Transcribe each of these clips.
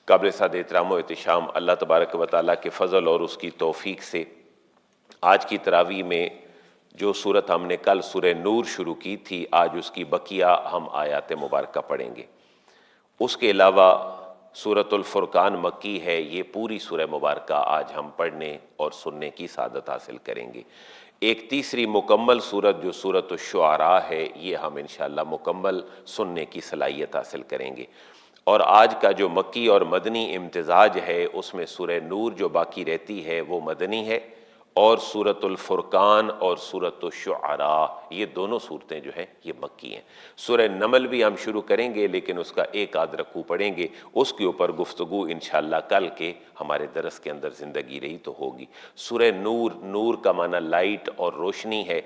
قابل صد احترام و احتشام اللہ تبارک و تعالیٰ کے فضل اور اس کی توفیق سے آج کی تراویح میں جو صورت ہم نے کل سورہ نور شروع کی تھی، آج اس کی بقیہ ہم آیات مبارکہ پڑھیں گے۔ اس کے علاوہ سورۃ الفرقان مکی ہے، یہ پوری سورہ مبارکہ آج ہم پڑھنے اور سننے کی سعادت حاصل کریں گے۔ ایک تیسری مکمل سورت جو سورۃ الشعراء ہے، یہ ہم انشاءاللہ مکمل سننے کی صلاحیت حاصل کریں گے۔ اور آج کا جو مکی اور مدنی امتزاج ہے، اس میں سورہ نور جو باقی رہتی ہے وہ مدنی ہے، اور سورۃ الفرقان اور سورۃ الشعراء یہ دونوں صورتیں جو ہیں یہ مکی ہیں۔ سورہ نمل بھی ہم شروع کریں گے، لیکن اس کا ایک آدھ رکوع پڑھیں گے، اس کے اوپر گفتگو انشاءاللہ کل کے ہمارے درس کے اندر زندگی رہی تو ہوگی۔ سورہ نور، نور کا معنی لائٹ اور روشنی ہے۔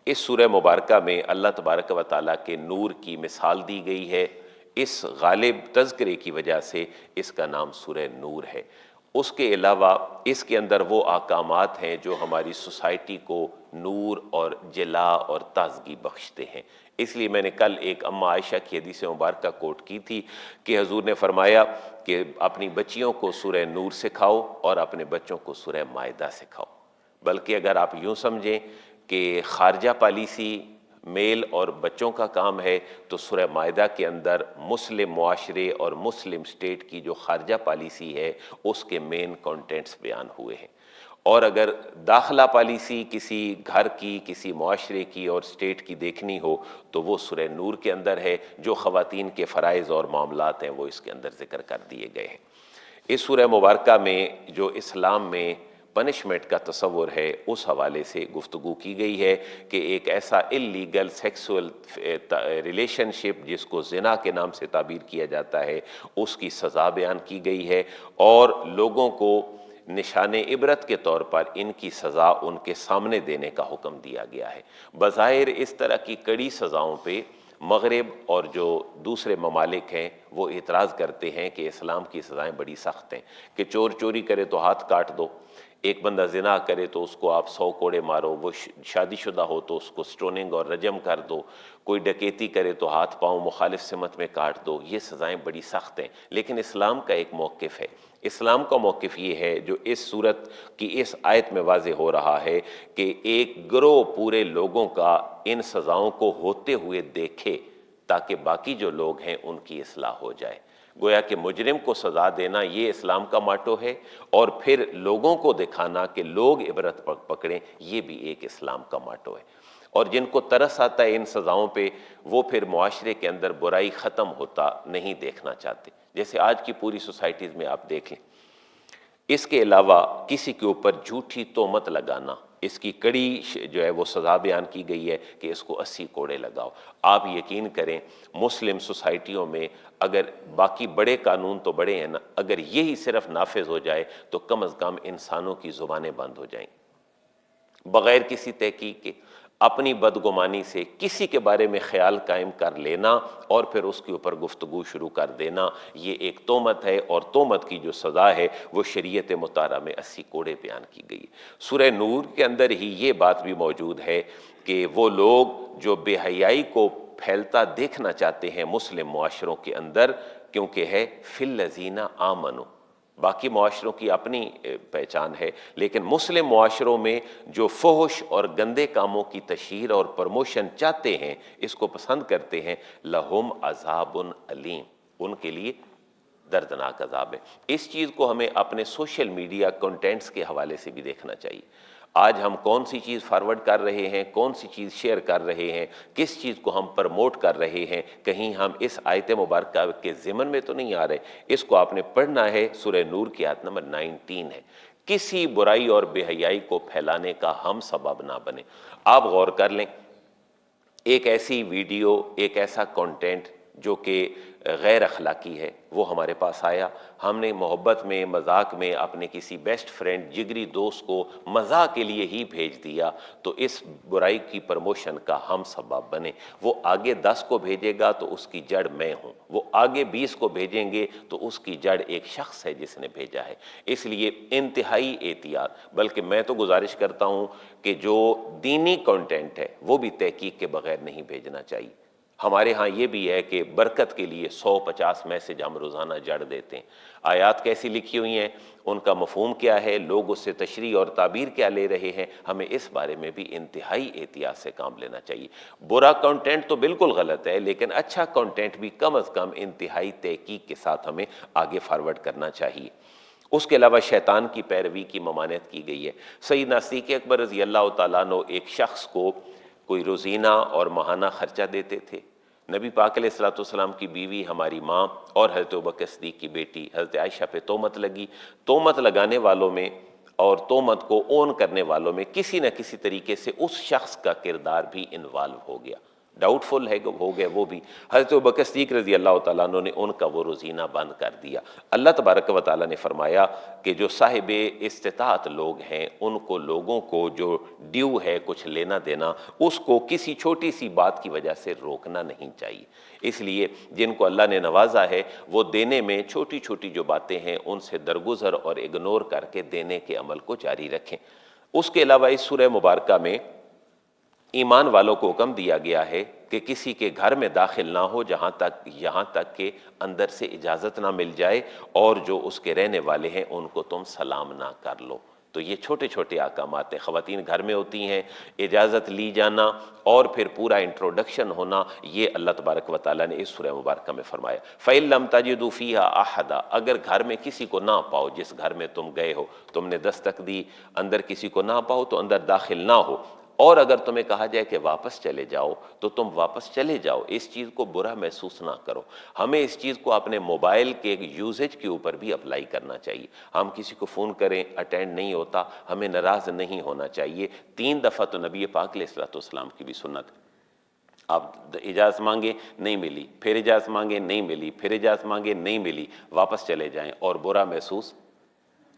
اس سورہ مبارکہ میں اللہ تبارک و تعالیٰ کے نور کی مثال دی گئی ہے، اس غالب تذکرے کی وجہ سے اس کا نام سورہ نور ہے۔ اس کے علاوہ اس کے اندر وہ احکامات ہیں جو ہماری سوسائٹی کو نور اور جلا اور تازگی بخشتے ہیں۔ اس لیے میں نے کل ایک اماں عائشہ کی حدیث مبارکہ کوٹ کی تھی کہ حضور نے فرمایا کہ اپنی بچیوں کو سورہ نور سکھاؤ اور اپنے بچوں کو سورہ مائدہ سکھاؤ۔ بلکہ اگر آپ یوں سمجھیں کہ خارجہ پالیسی میل اور بچوں کا کام ہے، تو سورہ مائدہ کے اندر مسلم معاشرے اور مسلم سٹیٹ کی جو خارجہ پالیسی ہے اس کے مین کانٹینٹس بیان ہوئے ہیں۔ اور اگر داخلہ پالیسی کسی گھر کی، کسی معاشرے کی اور سٹیٹ کی دیکھنی ہو تو وہ سورہ نور کے اندر ہے، جو خواتین کے فرائض اور معاملات ہیں وہ اس کے اندر ذکر کر دیے گئے ہیں۔ اس سورہ مبارکہ میں جو اسلام میں پنشمنٹ کا تصور ہے اس حوالے سے گفتگو کی گئی ہے کہ ایک ایسا اللیگل سیکسول ریلیشن شپ جس کو زنا کے نام سے تعبیر کیا جاتا ہے، اس کی سزا بیان کی گئی ہے، اور لوگوں کو نشان عبرت کے طور پر ان کی سزا ان کے سامنے دینے کا حکم دیا گیا ہے۔ بظاہر اس طرح کی کڑی سزاؤں پہ مغرب اور جو دوسرے ممالک ہیں وہ اعتراض کرتے ہیں کہ اسلام کی سزائیں بڑی سخت ہیں، کہ چور چوری کرے تو ہاتھ کاٹ دو، ایک بندہ زنا کرے تو اس کو آپ 100 کوڑے مارو، وہ شادی شدہ ہو تو اس کو سٹوننگ اور رجم کر دو، کوئی ڈکیتی کرے تو ہاتھ پاؤں مخالف سمت میں کاٹ دو۔ یہ سزائیں بڑی سخت ہیں، لیکن اسلام کا ایک موقف ہے۔ اسلام کا موقف یہ ہے جو اس صورت کی اس آیت میں واضح ہو رہا ہے کہ ایک گروہ پورے لوگوں کا ان سزاؤں کو ہوتے ہوئے دیکھے تاکہ باقی جو لوگ ہیں ان کی اصلاح ہو جائے۔ گویا کہ مجرم کو سزا دینا یہ اسلام کا ماٹو ہے، اور پھر لوگوں کو دکھانا کہ لوگ عبرت پکڑیں، یہ بھی ایک اسلام کا ماٹو ہے۔ اور جن کو ترس آتا ہے ان سزاؤں پہ، وہ پھر معاشرے کے اندر برائی ختم ہوتا نہیں دیکھنا چاہتے، جیسے آج کی پوری سوسائٹیز میں آپ دیکھ لیں۔ اس کے علاوہ کسی کے اوپر جھوٹی تہمت لگانا، اس کی کڑی جو ہے وہ سزا بیان کی گئی ہے کہ اس کو 80 کوڑے لگاؤ۔ آپ یقین کریں مسلم سوسائٹیوں میں اگر باقی بڑے قانون تو بڑے ہیں نا، اگر یہی صرف نافذ ہو جائے تو کم از کم انسانوں کی زبانیں بند ہو جائیں، بغیر کسی تحقیق کے اپنی بدگمانی سے کسی کے بارے میں خیال قائم کر لینا اور پھر اس کے اوپر گفتگو شروع کر دینا، یہ ایک تہمت ہے، اور تہمت کی جو سزا ہے وہ شریعت مطہرہ میں 80 کوڑے بیان کی گئی ہے۔ سورہ نور کے اندر ہی یہ بات بھی موجود ہے کہ وہ لوگ جو بے حیائی کو پھیلتا دیکھنا چاہتے ہیں مسلم معاشروں کے اندر، کیونکہ ہے فی الذین آمنوا، باقی معاشروں کی اپنی پہچان ہے، لیکن مسلم معاشروں میں جو فحش اور گندے کاموں کی تشہیر اور پروموشن چاہتے ہیں، اس کو پسند کرتے ہیں، لہم عذاب علیم، ان کے لیے دردناک عذاب ہے۔ اس چیز کو ہمیں اپنے سوشل میڈیا کنٹینٹس کے حوالے سے بھی دیکھنا چاہیے۔ آج ہم کون سی چیز فارورڈ کر رہے ہیں، کون سی چیز شیئر کر رہے ہیں، کس چیز کو ہم پروموٹ کر رہے ہیں، کہیں ہم اس آیت مبارکہ کے ضمن میں تو نہیں آ رہے۔ اس کو آپ نے پڑھنا ہے، سورہ نور کی آیت نمبر 19 ہے۔ کسی برائی اور بے حیائی کو پھیلانے کا ہم سبب نہ بنے۔ آپ غور کر لیں، ایک ایسی ویڈیو، ایک ایسا کنٹینٹ جو کہ غیر اخلاقی ہے وہ ہمارے پاس آیا، ہم نے محبت میں مذاق میں اپنے کسی بیسٹ فرینڈ جگری دوست کو مزاح کے لیے ہی بھیج دیا، تو اس برائی کی پروموشن کا ہم سبب بنے۔ وہ آگے 10 کو بھیجے گا تو اس کی جڑ میں ہوں، وہ آگے 20 کو بھیجیں گے تو اس کی جڑ ایک شخص ہے جس نے بھیجا ہے۔ اس لیے انتہائی احتیاط، بلکہ میں تو گزارش کرتا ہوں کہ جو دینی کنٹینٹ ہے وہ بھی تحقیق کے بغیر نہیں بھیجنا چاہیے۔ ہمارے ہاں یہ بھی ہے کہ برکت کے لیے 150 میسج ہم روزانہ جڑ دیتے ہیں۔ آیات کیسی لکھی ہوئی ہیں، ان کا مفہوم کیا ہے، لوگ اس سے تشریح اور تعبیر کیا لے رہے ہیں، ہمیں اس بارے میں بھی انتہائی احتیاط سے کام لینا چاہیے۔ برا کنٹینٹ تو بالکل غلط ہے، لیکن اچھا کنٹینٹ بھی کم از کم انتہائی تحقیق کے ساتھ ہمیں آگے فارورڈ کرنا چاہیے۔ اس کے علاوہ شیطان کی پیروی کی ممانعت کی گئی ہے۔ سیدنا صدیق اکبر رضی اللہ تعالیٰ عنہ ایک شخص کو کوئی روزینہ اور ماہانہ خرچہ دیتے تھے۔ نبی پاک علیہ الصلوۃ والسلام کی بیوی ہماری ماں اور حضرت ابوبکر صدیق کی بیٹی حضرت عائشہ پہ تہمت لگی۔ تہمت لگانے والوں میں اور تہمت کو اون کرنے والوں میں کسی نہ کسی طریقے سے اس شخص کا کردار بھی انوالو ہو گیا، ڈاؤٹ فل ہے ہو گیا وہ بھی۔ حضرت ابوبکر صدیق رضی اللہ تعالیٰ عنہ نے ان کا وہ روزینہ بند کر دیا۔ اللہ تبارک و تعالیٰ نے فرمایا کہ جو صاحب استطاعت لوگ ہیں ان کو، لوگوں کو جو ڈیو ہے کچھ لینا دینا، اس کو کسی چھوٹی سی بات کی وجہ سے روکنا نہیں چاہیے۔ اس لیے جن کو اللہ نے نوازا ہے وہ دینے میں چھوٹی چھوٹی جو باتیں ہیں ان سے درگزر اور اگنور کر کے دینے کے عمل کو جاری رکھیں۔ اس کے علاوہ اس سورہ مبارکہ میں ایمان والوں کو حکم دیا گیا ہے کہ کسی کے گھر میں داخل نہ ہو یہاں تک کہ اندر سے اجازت نہ مل جائے، اور جو اس کے رہنے والے ہیں ان کو تم سلام نہ کر لو۔ تو یہ چھوٹے چھوٹے احکامات ہیں۔ خواتین گھر میں ہوتی ہیں، اجازت لی جانا اور پھر پورا انٹروڈکشن ہونا، یہ اللہ تبارک و تعالیٰ نے اس سورہ مبارکہ میں فرمایا۔ فَإِن لَّمْ تَجِدُوا فِيهَا أَحَدًا، اگر گھر میں کسی کو نہ پاؤ، جس گھر میں تم گئے ہو، تم نے دستک دی، اندر کسی کو نہ پاؤ تو اندر داخل نہ ہو، اور اگر تمہیں کہا جائے کہ واپس چلے جاؤ تو تم واپس چلے جاؤ، اس چیز کو برا محسوس نہ کرو۔ ہمیں اس چیز کو اپنے موبائل کے یوزیج کے اوپر بھی اپلائی کرنا چاہیے۔ ہم کسی کو فون کریں، اٹینڈ نہیں ہوتا، ہمیں ناراض نہیں ہونا چاہیے۔ 3 دفعہ تو نبی پاک علیہ الصلوۃ والسلام کی بھی سنت، آپ اجازت مانگیں نہیں ملی، پھر اجازت مانگیں نہیں ملی، پھر اجازت مانگیں نہیں ملی، واپس چلے جائیں اور برا محسوس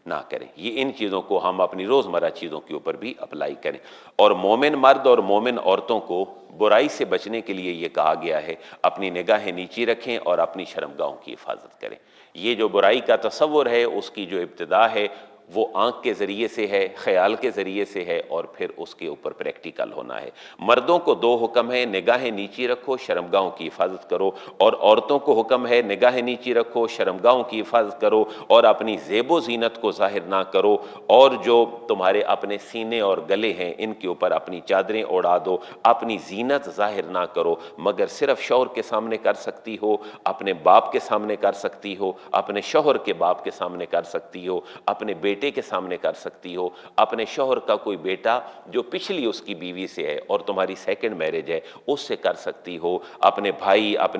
نہ کریں۔ یہ ان چیزوں کو ہم اپنی روزمرہ چیزوں کے اوپر بھی اپلائی کریں۔ اور مومن مرد اور مومن عورتوں کو برائی سے بچنے کے لیے یہ کہا گیا ہے اپنی نگاہیں نیچی رکھیں اور اپنی شرمگاہوں کی حفاظت کریں۔ یہ جو برائی کا تصور ہے اس کی جو ابتدا ہے وہ آنکھ کے ذریعے سے ہے، خیال کے ذریعے سے ہے، اور پھر اس کے اوپر پریکٹیکل ہونا ہے۔ مردوں کو 2 حکم ہیں، نگاہیں نیچی رکھو، شرمگاہوں کی حفاظت کرو، اور عورتوں کو حکم ہے نگاہیں نیچی رکھو، شرمگاہوں کی حفاظت کرو، اور اپنی زیب و زینت کو ظاہر نہ کرو، اور جو تمہارے اپنے سینے اور گلے ہیں ان کے اوپر اپنی چادریں اڑا دو، اپنی زینت ظاہر نہ کرو، مگر صرف شوہر کے سامنے کر سکتی ہو، اپنے باپ کے سامنے کر سکتی ہو، اپنے شوہر کے باپ کے سامنے کر سکتی ہو، اپنے بیٹے کے سامنے کر سکتی ہو، اپنے شوہر کا کوئی بیٹا جو پچھلی اس کی بیوی سے ہے اور تمہاری سیکنڈ میرج ہے اس سے کر سکتی ہو، اپنے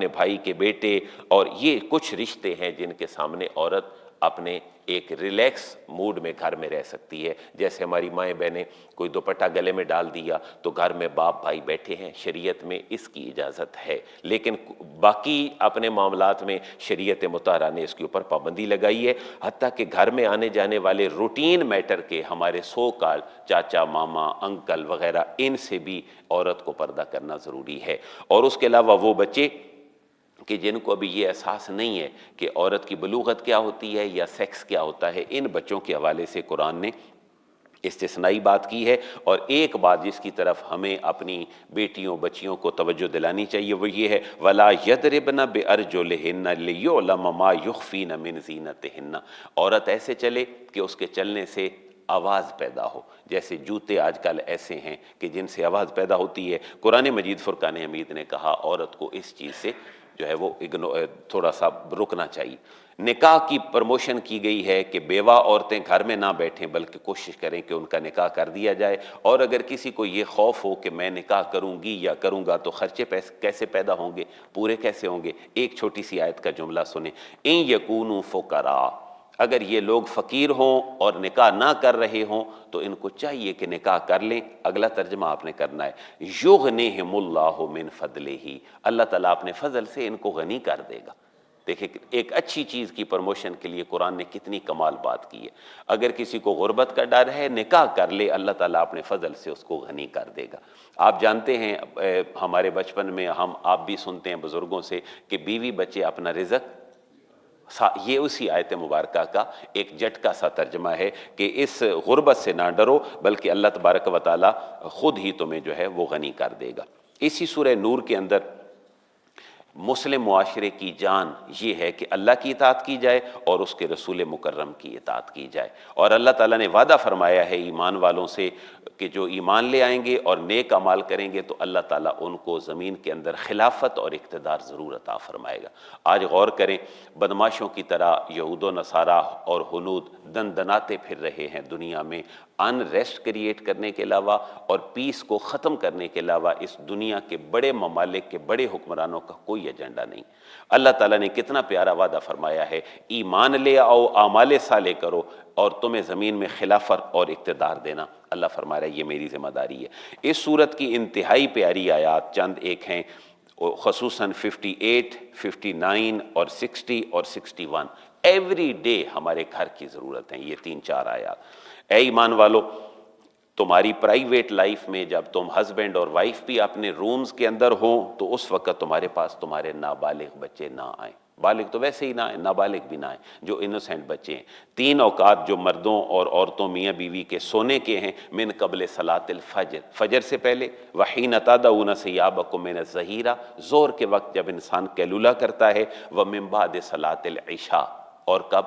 بھائی کے بیٹے، اور یہ کچھ رشتے ہیں جن کے سامنے عورت اپنے ایک ریلیکس موڈ میں گھر میں رہ سکتی ہے۔ جیسے ہماری مائیں بہنیں کوئی دوپٹہ گلے میں ڈال دیا تو گھر میں باپ بھائی بیٹھے ہیں، شریعت میں اس کی اجازت ہے، لیکن باقی اپنے معاملات میں شریعت مطہرہ نے اس کے اوپر پابندی لگائی ہے، حتیٰ کہ گھر میں آنے جانے والے روٹین میٹر کے ہمارے سو کال چاچا ماما انکل وغیرہ، ان سے بھی عورت کو پردہ کرنا ضروری ہے۔ اور اس کے علاوہ وہ بچے کہ جن کو ابھی یہ احساس نہیں ہے کہ عورت کی بلوغت کیا ہوتی ہے یا سیکس کیا ہوتا ہے، ان بچوں کے حوالے سے قرآن نے استثنائی بات کی ہے۔ اور ایک بات جس کی طرف ہمیں اپنی بیٹیوں بچیوں کو توجہ دلانی چاہیے وہ یہ ہے وَلَا يَضْرِبْنَ بِأَرْجُلِهِنَّ لِيُعْلَمَ مَا يُخْفِينَ مِنْ زِينَتِهِنَّ، عورت ایسے چلے کہ اس کے چلنے سے آواز پیدا ہو، جیسے جوتے آج کل ایسے ہیں کہ جن سے آواز پیدا ہوتی ہے۔ قرآن مجید فرقان حمید نے کہا عورت کو اس چیز سے جو ہے وہ تھوڑا سا رکنا چاہیے۔ نکاح کی پروموشن کی گئی ہے کہ بیوہ عورتیں گھر میں نہ بیٹھیں بلکہ کوشش کریں کہ ان کا نکاح کر دیا جائے، اور اگر کسی کو یہ خوف ہو کہ میں نکاح کروں گی یا کروں گا تو خرچے کیسے پیدا ہوں گے، پورے کیسے ہوں گے، ایک چھوٹی سی آیت کا جملہ سنیں، اِن یکونوا فقراء، اگر یہ لوگ فقیر ہوں اور نکاح نہ کر رہے ہوں تو ان کو چاہیے کہ نکاح کر لیں۔ اگلا ترجمہ آپ نے کرنا ہے یغنیہم اللہ من فضلہ، اللہ تعالیٰ اپنے فضل سے ان کو غنی کر دے گا۔ دیکھیں ایک اچھی چیز کی پروموشن کے لیے قرآن نے کتنی کمال بات کی ہے۔ اگر کسی کو غربت کا ڈر ہے نکاح کر لے، اللہ تعالیٰ اپنے فضل سے اس کو غنی کر دے گا۔ آپ جانتے ہیں ہمارے بچپن میں آپ بھی سنتے ہیں بزرگوں سے کہ بیوی بچے اپنا رزق، یہ اسی آیت مبارکہ کا ایک جھٹکا سا ترجمہ ہے کہ اس غربت سے نہ ڈرو بلکہ اللہ تبارک و تعالیٰ خود ہی تمہیں جو ہے وہ غنی کر دے گا۔ اسی سورہ نور کے اندر مسلم معاشرے کی جان یہ ہے کہ اللہ کی اطاعت کی جائے اور اس کے رسول مکرم کی اطاعت کی جائے۔ اور اللہ تعالیٰ نے وعدہ فرمایا ہے ایمان والوں سے کہ جو ایمان لے آئیں گے اور نیک اعمال کریں گے تو اللہ تعالیٰ ان کو زمین کے اندر خلافت اور اقتدار ضرور عطا فرمائے گا۔ آج غور کریں، بدماشوں کی طرح یہود و نصارہ اور ہنود دندناتے پھر رہے ہیں دنیا میں، ان ریسٹ کریٹ کرنے کے علاوہ اور پیس کو ختم کرنے کے علاوہ اس دنیا کے بڑے ممالک کے بڑے حکمرانوں کا کوئی ایجنڈا نہیں۔ اللہ تعالیٰ نے کتنا پیارا وعدہ فرمایا ہے، ایمان لے آؤ، اعمال صالح کرو اور تمہیں زمین میں خلافت اور اقتدار دینا۔ اللہ فرما رہا ہے یہ میری ذمہ داری ہے۔ اس صورت کی انتہائی پیاری آیات چند ایک ہیں، خصوصاً 58، 59 اور 60 اور 61 ایوری ڈے ہمارے گھر کی ضرورت ہیں یہ 3-4 آیات۔ اے ایمان والو، تمہاری پرائیویٹ لائف میں جب تم ہسبینڈ اور وائف بھی اپنے رومز کے اندر ہوں تو اس وقت تمہارے پاس تمہارے نابالغ بچے نہ آئیں۔ بالغ تو ویسے ہی نہ آئیں، نابالغ بھی نہ آئیں، جو انوسینٹ بچے ہیں۔ 3 اوقات جو مردوں اور عورتوں میاں بیوی کے سونے کے ہیں، من قبل صلاۃ الفجر، فجر سے پہلے، وحین تدعون ثیابکم من الظہیرہ، زور کے وقت جب انسان قیلولہ کرتا ہے، ومن بعد صلاۃ العشاء، اور کب؟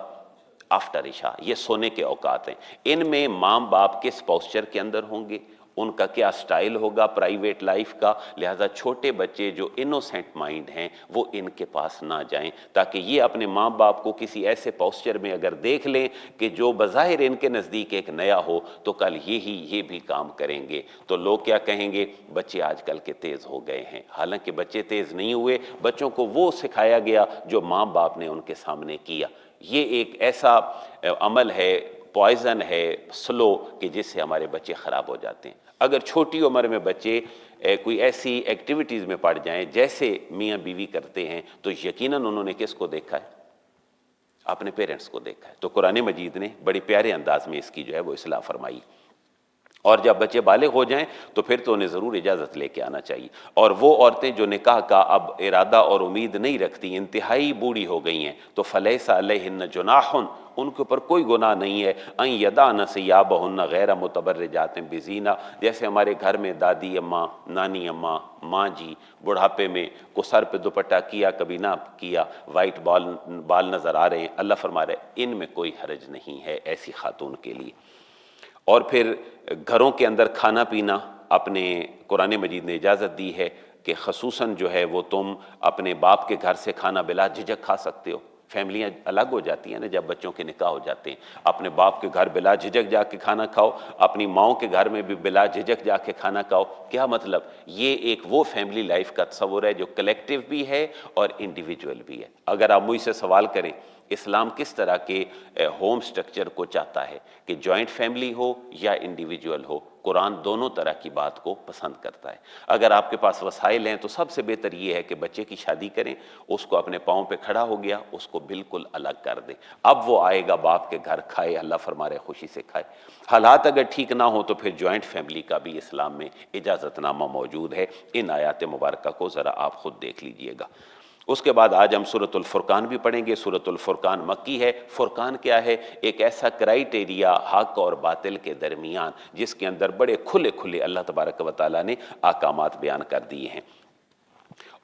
آفٹر عشاء۔ یہ سونے کے اوقات ہیں۔ ان میں ماں باپ کس پوسچر کے اندر ہوں گے، ان کا کیا سٹائل ہوگا پرائیویٹ لائف کا، لہذا چھوٹے بچے جو انوسینٹ مائنڈ ہیں وہ ان کے پاس نہ جائیں، تاکہ یہ اپنے ماں باپ کو کسی ایسے پوسچر میں اگر دیکھ لیں کہ جو بظاہر ان کے نزدیک ایک نیا ہو تو کل یہ بھی کام کریں گے تو لوگ کیا کہیں گے، بچے آج کل کے تیز ہو گئے ہیں۔ حالانکہ بچے تیز نہیں ہوئے، بچوں کو وہ سکھایا گیا جو ماں باپ نے ان کے سامنے کیا۔ یہ ایک ایسا عمل ہے، پوائزن ہے، سلو، کہ جس سے ہمارے بچے خراب ہو جاتے ہیں۔ اگر چھوٹی عمر میں بچے کوئی ایسی ایکٹیویٹیز میں پڑ جائیں جیسے میاں بیوی کرتے ہیں تو یقیناً انہوں نے کس کو دیکھا ہے؟ اپنے پیرنٹس کو دیکھا ہے۔ تو قرآن مجید نے بڑی پیارے انداز میں اس کی جو ہے وہ اصلاح فرمائی۔ اور جب بچے بالغ ہو جائیں تو پھر تو انہیں ضرور اجازت لے کے آنا چاہیے۔ اور وہ عورتیں جو نکاح کا اب ارادہ اور امید نہیں رکھتی، انتہائی بوڑھی ہو گئی ہیں، تو فلیس علیہن جناح، ان کے اوپر کوئی گناہ نہیں ہے، ان یدعن ثیابہن غیر متبرجات بزینہ، جیسے ہمارے گھر میں دادی اماں، نانی اماں، ماں جی بڑھاپے میں کو سر پہ دوپٹہ کیا کبھی نہ کیا، وائٹ بال نظر آ رہے ہیں، اللہ فرما رہے ہیں ان میں کوئی حرج نہیں ہے ایسی خاتون کے لیے۔ اور پھر گھروں کے اندر کھانا پینا اپنے قرآن مجید نے اجازت دی ہے کہ خصوصاً جو ہے وہ تم اپنے باپ کے گھر سے کھانا بلا جھجک کھا سکتے ہو۔ فیملیاں الگ ہو جاتی ہیں نا جب بچوں کے نکاح ہو جاتے ہیں، اپنے باپ کے گھر بلا جھجک جا کے کھانا کھاؤ، اپنی ماؤں کے گھر میں بھی بلا جھجک جا کے کھانا کھاؤ۔ کیا مطلب؟ یہ ایک وہ فیملی لائف کا تصور ہے جو کلیکٹیو بھی ہے اور انڈیویجول بھی ہے۔ اگر آپ مجھ سے سوال کریں اسلام کس طرح کے ہوم سٹرکچر کو چاہتا ہے کہ جوائنٹ فیملی ہو یا انڈیویجول ہو، قرآن دونوں طرح کی بات کو پسند کرتا ہے۔ اگر آپ کے پاس وسائل ہیں تو سب سے بہتر یہ ہے کہ بچے کی شادی کریں، اس کو اپنے پاؤں پہ کھڑا ہو گیا اس کو بالکل الگ کر دیں، اب وہ آئے گا باپ کے گھر، کھائے، اللہ فرما رہے خوشی سے کھائے۔ حالات اگر ٹھیک نہ ہو تو پھر جوائنٹ فیملی کا بھی اسلام میں اجازت نامہ موجود ہے۔ ان آیات مبارکہ کو ذرا آپ خود دیکھ لیجئے گا۔ اس کے بعد آج ہم سورۃ الفرقان بھی پڑھیں گے۔ سورۃ الفرقان مکی ہے۔ فرقان کیا ہے؟ ایک ایسا کرائیٹیریا حق اور باطل کے درمیان جس کے اندر بڑے کھلے کھلے اللہ تبارک و تعالیٰ نے احکامات بیان کر دیے ہیں۔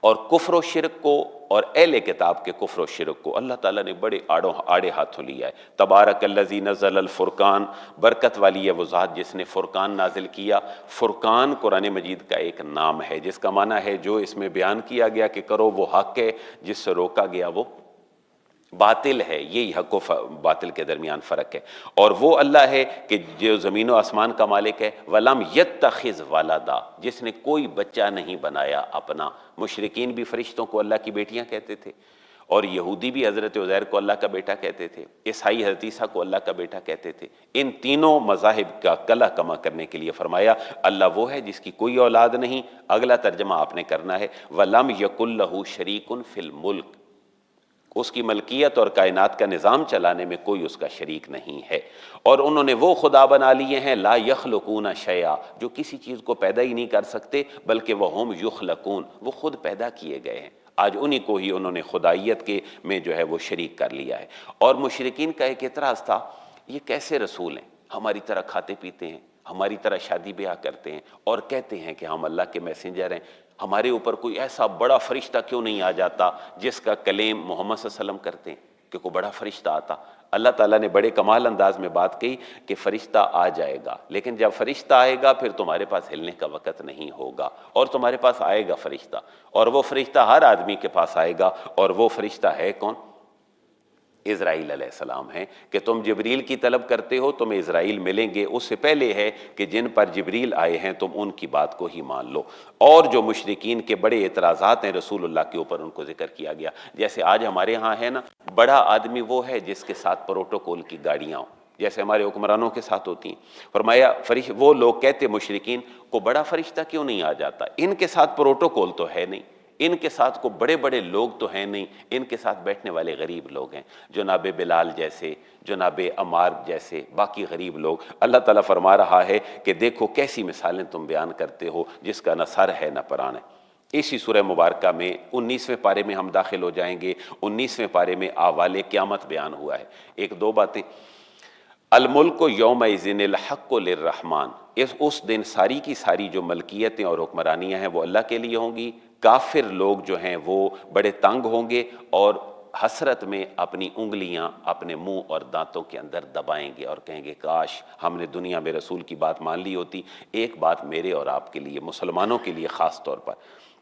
اور کفر و شرک کو اور اہل کتاب کے کفر و شرک کو اللہ تعالیٰ نے بڑے آڑے ہاتھوں لیا ہے۔ تبارک الذی نزل الفرقان، برکت والی ہے وہ ذات جس نے فرقان نازل کیا۔ فرقان قرآن مجید کا ایک نام ہے جس کا معنی ہے جو اس میں بیان کیا گیا کہ کرو وہ حق ہے، جس سے روکا گیا وہ باطل ہے، یہی حق و باطل کے درمیان فرق ہے۔ اور وہ اللہ ہے کہ جو زمین و آسمان کا مالک ہے، وَلَمْ يَتَّخِذْ وَلَدًا، جس نے کوئی بچہ نہیں بنایا اپنا۔ مشرکین بھی فرشتوں کو اللہ کی بیٹیاں کہتے تھے، اور یہودی بھی حضرت عزیر کو اللہ کا بیٹا کہتے تھے، عیسائی حضرت عیسیٰ کو اللہ کا بیٹا کہتے تھے۔ ان تینوں مذاہب کا کلا کما کرنے کے لیے فرمایا اللہ وہ ہے جس کی کوئی اولاد نہیں۔ اگلا ترجمہ آپ نے کرنا ہے وَلَمْ يَكُنْ لَهُ شَرِيكٌ فِي الْمُلْكِ، اس کی ملکیت اور کائنات کا نظام چلانے میں کوئی اس کا شریک نہیں ہے۔ اور انہوں نے وہ خدا بنا لیے ہیں لا یخلقون شیئا، جو کسی چیز کو پیدا ہی نہیں کر سکتے بلکہ وہ ہم یخلقون، وہ خود پیدا کیے گئے ہیں۔ آج انہی کو ہی انہوں نے خدائیت کے میں جو ہے وہ شریک کر لیا ہے۔ اور مشرکین کا ایک اعتراض تھا یہ کیسے رسول ہیں، ہماری طرح کھاتے پیتے ہیں، ہماری طرح شادی بیاہ کرتے ہیں اور کہتے ہیں کہ ہم اللہ کے میسنجر ہیں۔ ہمارے اوپر کوئی ایسا بڑا فرشتہ کیوں نہیں آ جاتا جس کا کلیم محمد صلی اللہ علیہ وسلم کرتے ہیں کہ کوئی بڑا فرشتہ آتا؟ اللہ تعالیٰ نے بڑے کمال انداز میں بات کہی کہ فرشتہ آ جائے گا، لیکن جب فرشتہ آئے گا پھر تمہارے پاس ہلنے کا وقت نہیں ہوگا، اور تمہارے پاس آئے گا فرشتہ، اور وہ فرشتہ ہر آدمی کے پاس آئے گا، اور وہ فرشتہ ہے کون؟ اسرائیل علیہ السلام ہیں کہ تم جبریل کی طلب کرتے ہو تمہیں اسرائیل ملیں گے، اس سے پہلے ہے کہ جن پر جبریل آئے ہیں تم ان کی بات کو ہی مان لو۔ اور جو مشرکین کے بڑے اعتراضات ہیں رسول اللہ کے اوپر ان کو ذکر کیا گیا، جیسے آج ہمارے ہاں ہے نا، بڑا آدمی وہ ہے جس کے ساتھ پروٹوکول کی گاڑیاں ہوں، جیسے ہمارے حکمرانوں کے ساتھ ہوتی ہیں۔ فرمایا وہ لوگ کہتے مشرکین کو بڑا فرشتہ کیوں نہیں آ جاتا، ان کے ساتھ پروٹوکول تو ہے نہیں، ان کے ساتھ کو بڑے بڑے لوگ تو ہیں نہیں، ان کے ساتھ بیٹھنے والے غریب لوگ ہیں، جناب بلال جیسے، جناب عمار جیسے، باقی غریب لوگ۔ اللہ تعالیٰ فرما رہا ہے کہ دیکھو کیسی مثالیں تم بیان کرتے ہو جس کا نہ سر ہے نہ پران ہے۔ اسی سورہ مبارکہ میں 19ویں پارے میں ہم داخل ہو جائیں گے۔ 19ویں پارے میں احوال قیامت بیان ہوا ہے۔ ایک دو باتیں، الملک یومئذ الحق للرحمن، اس دن ساری کی ساری جو ملکیتیں اور حکمرانیاں ہیں وہ اللہ کے لیے ہوں گی۔ کافر لوگ جو ہیں وہ بڑے تنگ ہوں گے اور حسرت میں اپنی انگلیاں اپنے منہ اور دانتوں کے اندر دبائیں گے اور کہیں گے کاش ہم نے دنیا میں رسول کی بات مان لی ہوتی۔ ایک بات میرے اور آپ کے لیے، مسلمانوں کے لیے خاص طور پر،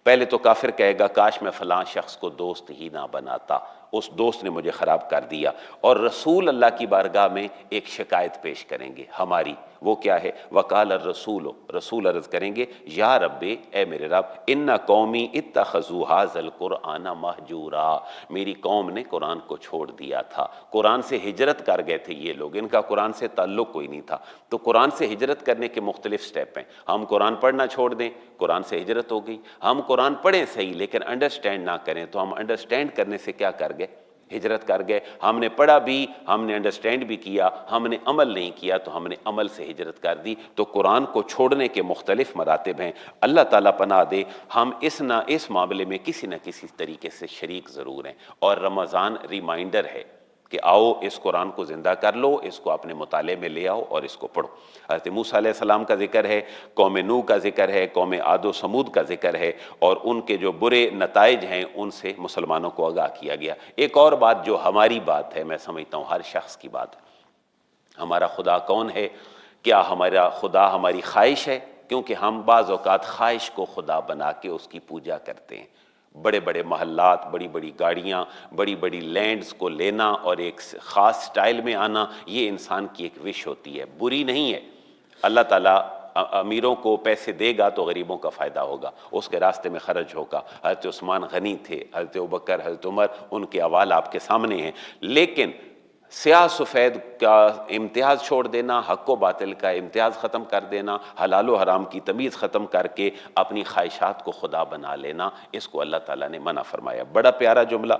پہلے تو کافر کہے گا کاش میں فلاں شخص کو دوست ہی نہ بناتا، اس دوست نے مجھے خراب کر دیا، اور رسول اللہ کی بارگاہ میں ایک شکایت پیش کریں گے ہماری، وہ کیا ہے؟ وقال الرسول، رسول عرض کریں گے یا رب، اے میرے رب، ان قومی اتخذوا ھذا القرآن مہجورا، میری قوم نے قرآن کو چھوڑ دیا تھا، قرآن سے ہجرت کر گئے تھے یہ لوگ، ان کا قرآن سے تعلق کوئی نہیں تھا۔ تو قرآن سے ہجرت کرنے کے مختلف سٹیپ ہیں، ہم قرآن پڑھنا چھوڑ دیں، قرآن سے ہجرت ہو گئی، ہم قرآن پڑھیں صحیح لیکن انڈرسٹینڈ نہ کریں تو ہم انڈرسٹینڈ کرنے سے کیا کر گئے؟ ہجرت کر گئے۔ ہم نے پڑھا بھی، ہم نے انڈرسٹینڈ بھی کیا، ہم نے عمل نہیں کیا تو ہم نے عمل سے ہجرت کر دی۔ تو قرآن کو چھوڑنے کے مختلف مراتب ہیں، اللہ تعالیٰ پناہ دے ہم اس معاملے میں کسی نہ کسی طریقے سے شریک ضرور ہیں، اور رمضان ریمائنڈر ہے کہ آؤ اس قرآن کو زندہ کر لو، اس کو اپنے مطالعے میں لے آؤ اور اس کو پڑھو۔ حضرت موسیٰ علیہ السلام کا ذکر ہے، قوم نوح کا ذکر ہے، قوم عاد و سمود کا ذکر ہے، اور ان کے جو برے نتائج ہیں ان سے مسلمانوں کو آگاہ کیا گیا۔ ایک اور بات جو ہماری بات ہے، میں سمجھتا ہوں ہر شخص کی بات ہے، ہمارا خدا کون ہے؟ کیا ہمارا خدا ہماری خواہش ہے؟ کیونکہ ہم بعض اوقات خواہش کو خدا بنا کے اس کی پوجا کرتے ہیں۔ بڑے بڑے محلات، بڑی بڑی گاڑیاں، بڑی بڑی لینڈز کو لینا اور ایک خاص سٹائل میں آنا، یہ انسان کی ایک وش ہوتی ہے، بری نہیں ہے۔ اللہ تعالیٰ امیروں کو پیسے دے گا تو غریبوں کا فائدہ ہوگا، اس کے راستے میں خرچ ہوگا۔ حضرت عثمان غنی تھے، حضرت ابوبکر، حضرت عمر، ان کے احوال آپ کے سامنے ہیں، لیکن سیاہ سفید کا امتیاز چھوڑ دینا، حق و باطل کا امتیاز ختم کر دینا، حلال و حرام کی تمیز ختم کر کے اپنی خواہشات کو خدا بنا لینا، اس کو اللہ تعالیٰ نے منع فرمایا۔ بڑا پیارا جملہ،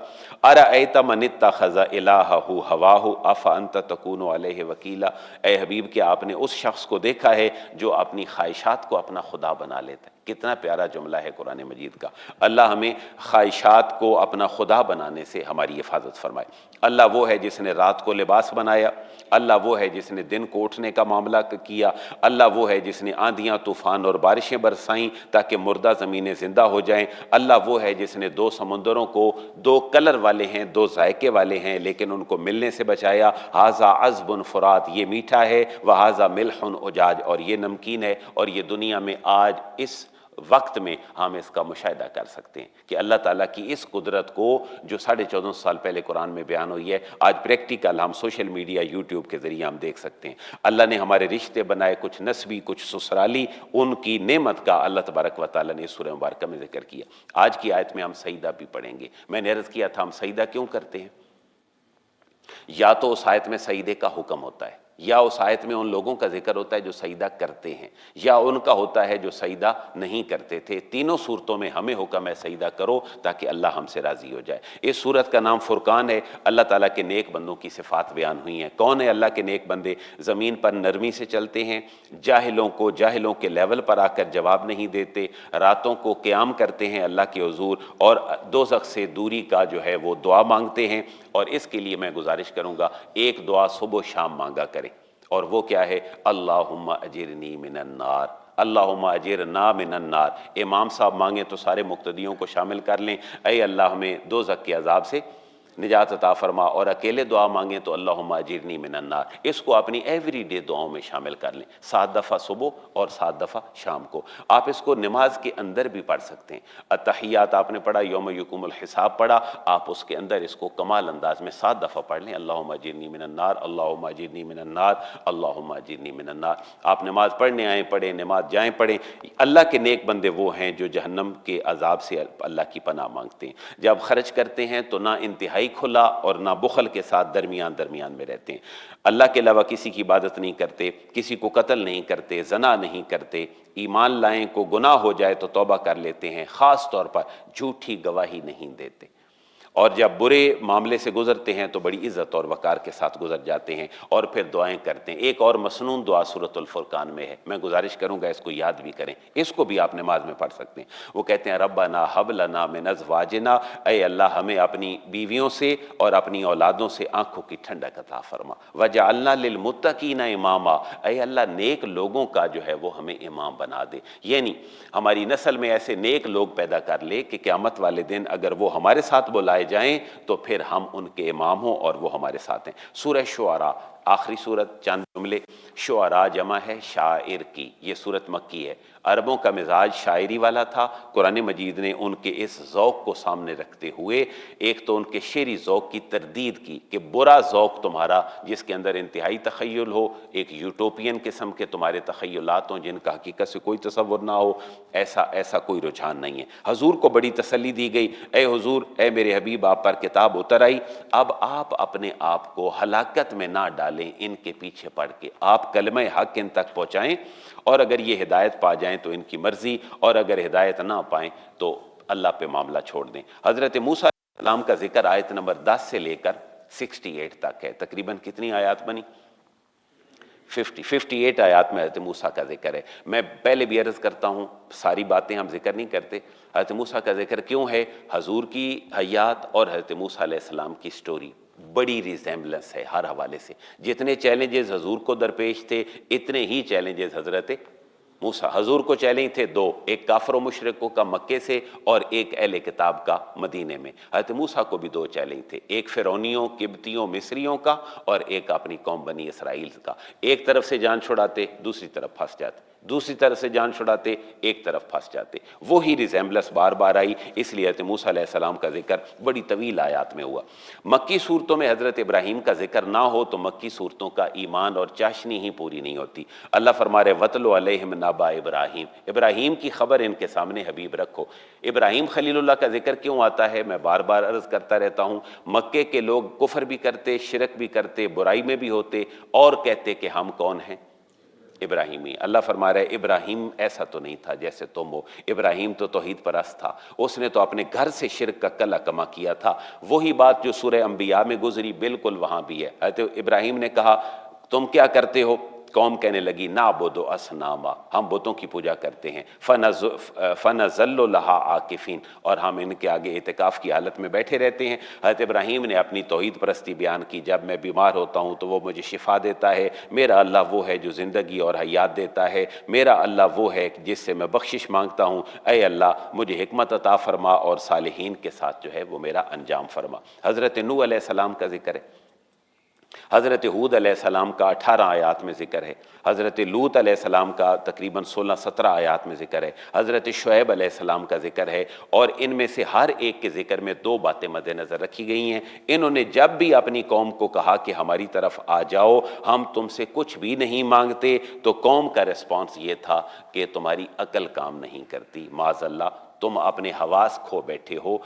ارأیت من اتخذ الہہ ہواہ افانت تکون علیہ وکیلا، اے حبیب کیا آپ نے اس شخص کو دیکھا ہے جو اپنی خواہشات کو اپنا خدا بنا لیتا ہے؟ کتنا پیارا جملہ ہے قرآن مجید کا۔ اللہ ہمیں خواہشات کو اپنا خدا بنانے سے ہماری حفاظت فرمائے۔ اللہ وہ ہے جس نے رات کو لباس بنایا، اللہ وہ ہے جس نے دن کو اٹھنے کا معاملہ کیا، اللہ وہ ہے جس نے آندھیاں، طوفان اور بارشیں برسائیں تاکہ مردہ زمینیں زندہ ہو جائیں، اللہ وہ ہے جس نے دو سمندروں کو دو کلر والے ہیں، دو ذائقے والے ہیں لیکن ان کو ملنے سے بچایا، ھذا عذب فرات، یہ میٹھا ہے، وھذا ملح اجاج، اور یہ نمکین ہے، اور یہ دنیا میں آج اس وقت میں ہم اس کا مشاہدہ کر سکتے ہیں کہ اللہ تعالیٰ کی اس قدرت کو جو 1450 سال پہلے قرآن میں بیان ہوئی ہے، آج پریکٹیکل ہم سوشل میڈیا، یوٹیوب کے ذریعے ہم دیکھ سکتے ہیں۔ اللہ نے ہمارے رشتے بنائے، کچھ نسبی کچھ سسرالی، ان کی نعمت کا اللہ تبارک و تعالیٰ نے اس سورہ مبارکہ میں ذکر کیا۔ آج کی آیت میں ہم سجدہ بھی پڑھیں گے۔ میں نے عرض کیا تھا ہم سجدہ کیوں کرتے ہیں؟ یا تو اس آیت میں سجدے کا حکم ہوتا ہے، یا اس آیت میں ان لوگوں کا ذکر ہوتا ہے جو سجدہ کرتے ہیں، یا ان کا ہوتا ہے جو سجدہ نہیں کرتے تھے۔ تینوں صورتوں میں ہمیں حکم ہے سجدہ کرو تاکہ اللہ ہم سے راضی ہو جائے۔ اس صورت کا نام فرقان ہے۔ اللہ تعالیٰ کے نیک بندوں کی صفات بیان ہوئی ہیں۔ کون ہے اللہ کے نیک بندے؟ زمین پر نرمی سے چلتے ہیں، جاہلوں کے لیول پر آ کر جواب نہیں دیتے، راتوں کو قیام کرتے ہیں اللہ کے حضور، اور دوزخ سے دوری کا جو ہے وہ دعا مانگتے ہیں۔ اور اس کے لیے میں گزارش کروں گا ایک دعا صبح و شام مانگا کریں، اور وہ کیا ہے؟ اللہم اجرنی من النار، اللہم اجرنا من النار، امام صاحب مانگیں تو سارے مقتدیوں کو شامل کر لیں، اے اللہ ہمیں دوزخ کے عذاب سے نجات عطا فرما، اور اکیلے دعا مانگیں تو اللہم اجرنی من النار، اس کو اپنی ایوری ڈے دعاؤں میں شامل کر لیں، 7 دفعہ صبح اور 7 دفعہ شام کو۔ آپ اس کو نماز کے اندر بھی پڑھ سکتے ہیں، التحیات آپ نے پڑھا، یوم یقوم الحساب پڑھا، آپ اس کے اندر اس کو کمال انداز میں 7 دفعہ پڑھ لیں، اللہم اجرنی من النار، اللہم اجرنی من النار، اللہم اجرنی من النار۔ آپ نماز پڑھنے آئیں پڑھیں، نماز جائیں پڑھیں۔ اللہ کے نیک بندے وہ ہیں جو جہنم کے عذاب سے اللہ کی پناہ مانگتے ہیں، جب خرچ کرتے ہیں تو نہ انتہائی کھلا اور نہ بخل کے ساتھ درمیان میں رہتے ہیں، اللہ کے علاوہ کسی کی عبادت نہیں کرتے، کسی کو قتل نہیں کرتے، زنا نہیں کرتے، ایمان لائیں کو گناہ ہو جائے تو توبہ کر لیتے ہیں، خاص طور پر جھوٹی گواہی نہیں دیتے، اور جب برے معاملے سے گزرتے ہیں تو بڑی عزت اور وقار کے ساتھ گزر جاتے ہیں، اور پھر دعائیں کرتے ہیں۔ ایک اور مسنون دعا سورۃ الفرقان میں ہے، میں گزارش کروں گا اس کو یاد بھی کریں، اس کو بھی آپ نماز میں پڑھ سکتے ہیں۔ وہ کہتے ہیں ربنا ھب لنا من ازواجنا، اے اللہ ہمیں اپنی بیویوں سے اور اپنی اولادوں سے آنکھوں کی ٹھنڈک عطا فرما، وجعلنا للمتقین اماما، اے اللہ نیک لوگوں کا جو ہے وہ ہمیں امام بنا دے، یعنی ہماری نسل میں ایسے نیک لوگ پیدا کر لے کہ قیامت والے دن اگر وہ ہمارے ساتھ بلائے جائیں تو پھر ہم ان کے امام ہوں اور وہ ہمارے ساتھ ہیں۔ سورہ شعراء آخری سورت، چند جملے، شعراء جمع ہے شاعر کی، یہ سورت مکی ہے، عربوں کا مزاج شاعری والا تھا، قرآن مجید نے ان کے اس ذوق کو سامنے رکھتے ہوئے ایک تو ان کے شعری ذوق کی تردید کی کہ برا ذوق تمہارا جس کے اندر انتہائی تخیل ہو، ایک یوٹوپین قسم کے تمہارے تخیلات ہوں جن کا حقیقت سے کوئی تصور نہ ہو، ایسا کوئی رجحان نہیں ہے۔ حضور کو بڑی تسلی دی گئی، اے حضور، اے میرے حبیب، آپ پر کتاب اتر آئی، اب آپ اپنے آپ کو ہلاکت میں نہ ڈالیں ان کے پیچھے پڑھ کے، آپ کلمہ حق ان تک پہنچائیں، اور اگر یہ ہدایت پا جائیں تو ان کی مرضی، اور اگر ہدایت نہ پائیں تو اللہ پہ معاملہ چھوڑ دیں۔ حضرت موسیٰ علیہ السلام کا ذکر آیت نمبر 10 سے لے کر 68 تک ہے، تقریباً کتنی آیات بنی؟ 58 آیات میں حضرت موسیٰ کا ذکر ہے۔ میں پہلے بھی عرض کرتا ہوں ساری باتیں ہم ذکر نہیں کرتے، حضرت موسیٰ کا ذکر کیوں ہے؟ حضور کی حیات اور حضرت موسیٰ علیہ السلام کی سٹوری بڑی ریزیمبلنس ہے ہر حوالے سے، جتنے چیلنجز حضور کو درپیش تھے اتنے ہی چیلنجز حضرت موسیٰ، حضور کو چیلنج تھے دو، ایک کافر و مشرکوں کا مکے سے اور ایک اہل کتاب کا مدینے میں۔ حضرت موسیٰ کو بھی دو چیلنج تھے، ایک فرعونیوں، قبطیوں، مصریوں کا، اور ایک اپنی قوم بنی اسرائیل کا، ایک طرف سے جان چھڑاتے دوسری طرف پھنس جاتے، دوسری طرف سے جان چھڑاتے ایک طرف پھنس جاتے، وہی ریزیمبلنس بار بار آئی، اس لیے حضرت موسیٰ علیہ السلام کا ذکر بڑی طویل آیات میں ہوا۔ مکی صورتوں میں حضرت ابراہیم کا ذکر نہ ہو تو مکی صورتوں کا ایمان اور چاشنی ہی پوری نہیں ہوتی۔ اللہ فرما رہے وَاتْلُ عَلَيْهِمْ نَبَأَ ابراہیم، ابراہیم کی خبر ان کے سامنے حبیب رکھو۔ ابراہیم خلیل اللہ کا ذکر کیوں آتا ہے؟ میں بار بار عرض کرتا رہتا ہوں، مکے کے لوگ کفر بھی کرتے، شرک بھی کرتے، برائی میں بھی ہوتے، اور کہتے کہ ہم کون ہیں؟ ابراہیمی۔ اللہ فرما رہے ابراہیم ایسا تو نہیں تھا جیسے تم ہو، ابراہیم تو توحید پرست تھا، اس نے تو اپنے گھر سے شرک کا کلہ کما کیا تھا۔ وہی بات جو سورہ انبیاء میں گزری بالکل وہاں بھی ہے۔ حضرت ابراہیم نے کہا تم کیا کرتے ہو؟ قوم کہنے لگی نعبد اصناما، ہم بتوں کی پوجا کرتے ہیں، فنظل لہا عاکفین، اور ہم ان کے آگے اعتکاف کی حالت میں بیٹھے رہتے ہیں۔ حضرت ابراہیم نے اپنی توحید پرستی بیان کی، جب میں بیمار ہوتا ہوں تو وہ مجھے شفا دیتا ہے، میرا اللہ وہ ہے جو زندگی اور حیات دیتا ہے، میرا اللہ وہ ہے جس سے میں بخشش مانگتا ہوں، اے اللہ مجھے حکمت عطا فرما اور صالحین کے ساتھ جو ہے وہ میرا انجام فرما۔ حضرت نوح علیہ السلام کا ذکر ہے، حضرت ہود علیہ السلام کا 18 آیات میں ذکر ہے، حضرت لوط علیہ السلام کا تقریباً 16-17 آیات میں ذکر ہے، حضرت شعیب علیہ السلام کا ذکر ہے، اور ان میں سے ہر ایک کے ذکر میں دو باتیں مد نظر رکھی گئی ہیں۔ انہوں نے جب بھی اپنی قوم کو کہا کہ ہماری طرف آ جاؤ، ہم تم سے کچھ بھی نہیں مانگتے، تو قوم کا ریسپانس یہ تھا کہ تمہاری عقل کام نہیں کرتی، معاذ اللہ تم اپنے حواس کھو بیٹھے ہو،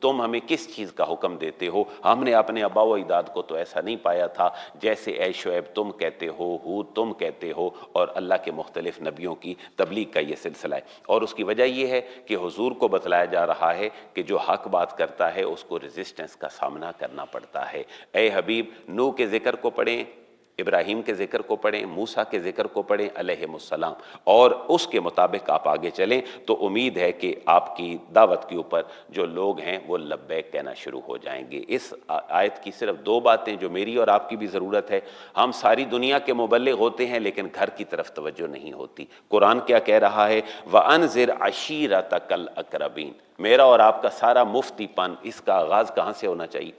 تم ہمیں کس چیز کا حکم دیتے ہو؟ ہم نے اپنے آباء و اجداد کو تو ایسا نہیں پایا تھا جیسے اے شعیب تم کہتے ہو، ہود تم کہتے ہو، اور اللہ کے مختلف نبیوں کی تبلیغ کا یہ سلسلہ ہے۔ اور اس کی وجہ یہ ہے کہ حضور کو بتلایا جا رہا ہے کہ جو حق بات کرتا ہے اس کو ریزسٹنس کا سامنا کرنا پڑتا ہے۔ اے حبیب نوح کے ذکر کو پڑھیں، ابراہیم کے ذکر کو پڑھیں، موسیٰ کے ذکر کو پڑھیں علیہم السلام، اور اس کے مطابق آپ آگے چلیں تو امید ہے کہ آپ کی دعوت کے اوپر جو لوگ ہیں وہ لبیک کہنا شروع ہو جائیں گے۔ اس آیت کی صرف دو باتیں جو میری اور آپ کی بھی ضرورت ہے، ہم ساری دنیا کے مبلغ ہوتے ہیں لیکن گھر کی طرف توجہ نہیں ہوتی۔ قرآن کیا کہہ رہا ہے؟ وَأَنذِرْ عَشِيرَتَكَ الْأَقْرَبِينَ۔ میرا اور آپ کا سارا مفتی پن اس کا آغاز کہاں سے ہونا چاہیے؟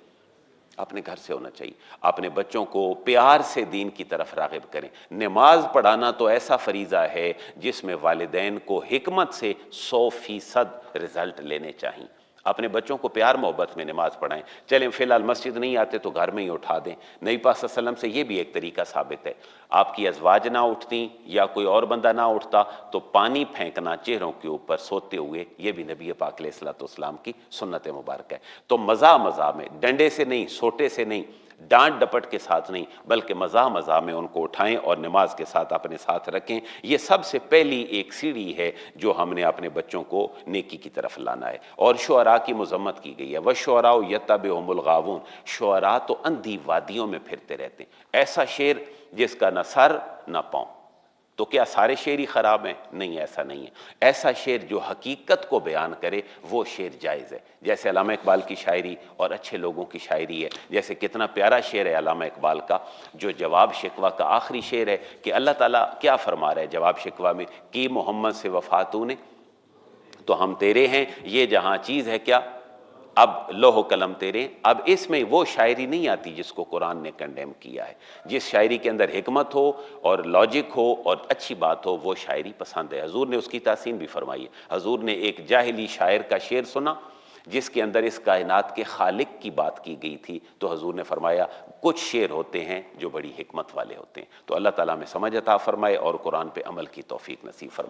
اپنے گھر سے ہونا چاہیے۔ اپنے بچوں کو پیار سے دین کی طرف راغب کریں۔ نماز پڑھانا تو ایسا فریضہ ہے جس میں والدین کو حکمت سے 100% رزلٹ لینے چاہیے۔ اپنے بچوں کو پیار محبت میں نماز پڑھائیں۔ چلیں فی الحال مسجد نہیں آتے تو گھر میں ہی اٹھا دیں۔ نبی پاک صلی اللہ علیہ وسلم سے یہ بھی ایک طریقہ ثابت ہے، آپ کی ازواج نہ اٹھتیں یا کوئی اور بندہ نہ اٹھتا تو پانی پھینکنا چہروں کے اوپر سوتے ہوئے، یہ بھی نبی پاک علیہ السلام کی سنت مبارکہ ہے۔ تو مزاح مزاح میں، ڈنڈے سے نہیں، سوٹے سے نہیں، ڈانٹ ڈپٹ کے ساتھ نہیں، بلکہ مزاح مزاح میں ان کو اٹھائیں اور نماز کے ساتھ اپنے ساتھ رکھیں۔ یہ سب سے پہلی ایک سیڑھی ہے جو ہم نے اپنے بچوں کو نیکی کی طرف لانا ہے۔ اور شعراء کی مذمت کی گئی ہے، وَالشُّعَرَاءُ يَتَّبِعُهُمُ الْغَاوُونَ۔ شعراء تو اندھی وادیوں میں پھرتے رہتے ہیں۔ ایسا شعر جس کا نہ سر نہ پاؤں، تو کیا سارے شعر ہی خراب ہیں؟ نہیں، ایسا نہیں ہے۔ ایسا شعر جو حقیقت کو بیان کرے وہ شعر جائز ہے، جیسے علامہ اقبال کی شاعری اور اچھے لوگوں کی شاعری ہے۔ جیسے کتنا پیارا شعر ہے علامہ اقبال کا جو جواب شکوہ کا آخری شعر ہے، کہ اللہ تعالیٰ کیا فرما رہا ہے جواب شکوہ میں؟ کی محمد سے وفا تو نے تو ہم تیرے ہیں، یہ جہاں چیز ہے کیا اب لوح و قلم تیرے۔ اب اس میں وہ شاعری نہیں آتی جس کو قرآن نے کنڈیم کیا ہے۔ جس شاعری کے اندر حکمت ہو اور لاجک ہو اور اچھی بات ہو وہ شاعری پسند ہے۔ حضور نے اس کی تحسین بھی فرمائی ہے۔ حضور نے ایک جاہلی شاعر کا شعر سنا جس کے اندر اس کائنات کے خالق کی بات کی گئی تھی، تو حضور نے فرمایا کچھ شعر ہوتے ہیں جو بڑی حکمت والے ہوتے ہیں۔ تو اللہ تعالیٰ میں سمجھ عطا فرمائے اور قرآن پہ عمل کی توفیق نصیب فرمائے۔